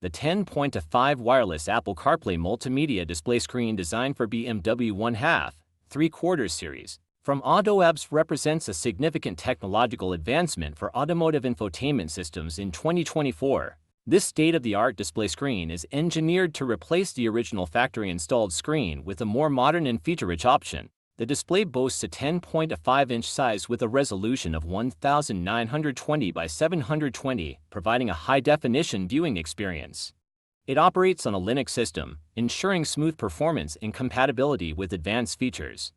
The 10.5 wireless Apple CarPlay Multimedia display screen designed for BMW 1/2, 3/4 series from AUTOABC represents a significant technological advancement for automotive infotainment systems in 2024. This state-of-the-art display screen is engineered to replace the original factory-installed screen with a more modern and feature-rich option. The display boasts a 10.5-inch size with a resolution of 1920 by 720, providing a high-definition viewing experience. It operates on a Linux system, ensuring smooth performance and compatibility with advanced features.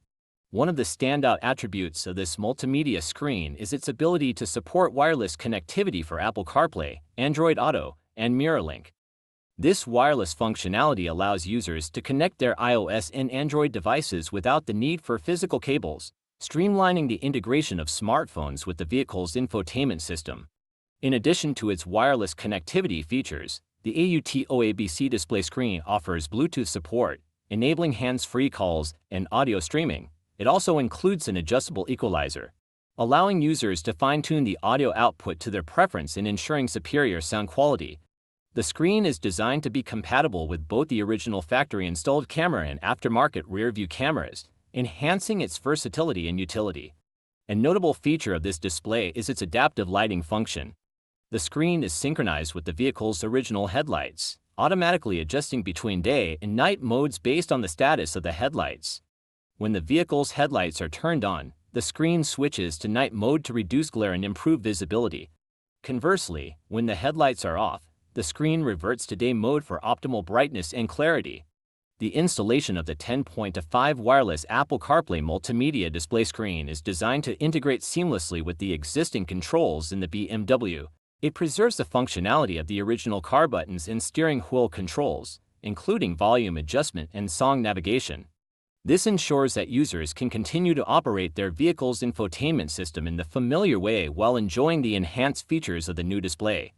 One of the standout attributes of this multimedia screen is its ability to support wireless connectivity for Apple CarPlay, Android Auto, and MirrorLink. This wireless functionality allows users to connect their iOS and Android devices without the need for physical cables, streamlining the integration of smartphones with the vehicle's infotainment system. In addition to its wireless connectivity features, the AUTOABC display screen offers Bluetooth support, enabling hands-free calls and audio streaming. It also includes an adjustable equalizer, allowing users to fine-tune the audio output to their preference and ensuring superior sound quality. The screen is designed to be compatible with both the original factory-installed camera and aftermarket rear-view cameras, enhancing its versatility and utility. A notable feature of this display is its adaptive lighting function. The screen is synchronized with the vehicle's original headlights, automatically adjusting between day and night modes based on the status of the headlights. When the vehicle's headlights are turned on, the screen switches to night mode to reduce glare and improve visibility. Conversely, when the headlights are off, the screen reverts to day mode for optimal brightness and clarity. The installation of the 10.5 wireless Apple CarPlay Multimedia display screen is designed to integrate seamlessly with the existing controls in the BMW. It preserves the functionality of the original car buttons and steering wheel controls, including volume adjustment and song navigation. This ensures that users can continue to operate their vehicle's infotainment system in the familiar way while enjoying the enhanced features of the new display.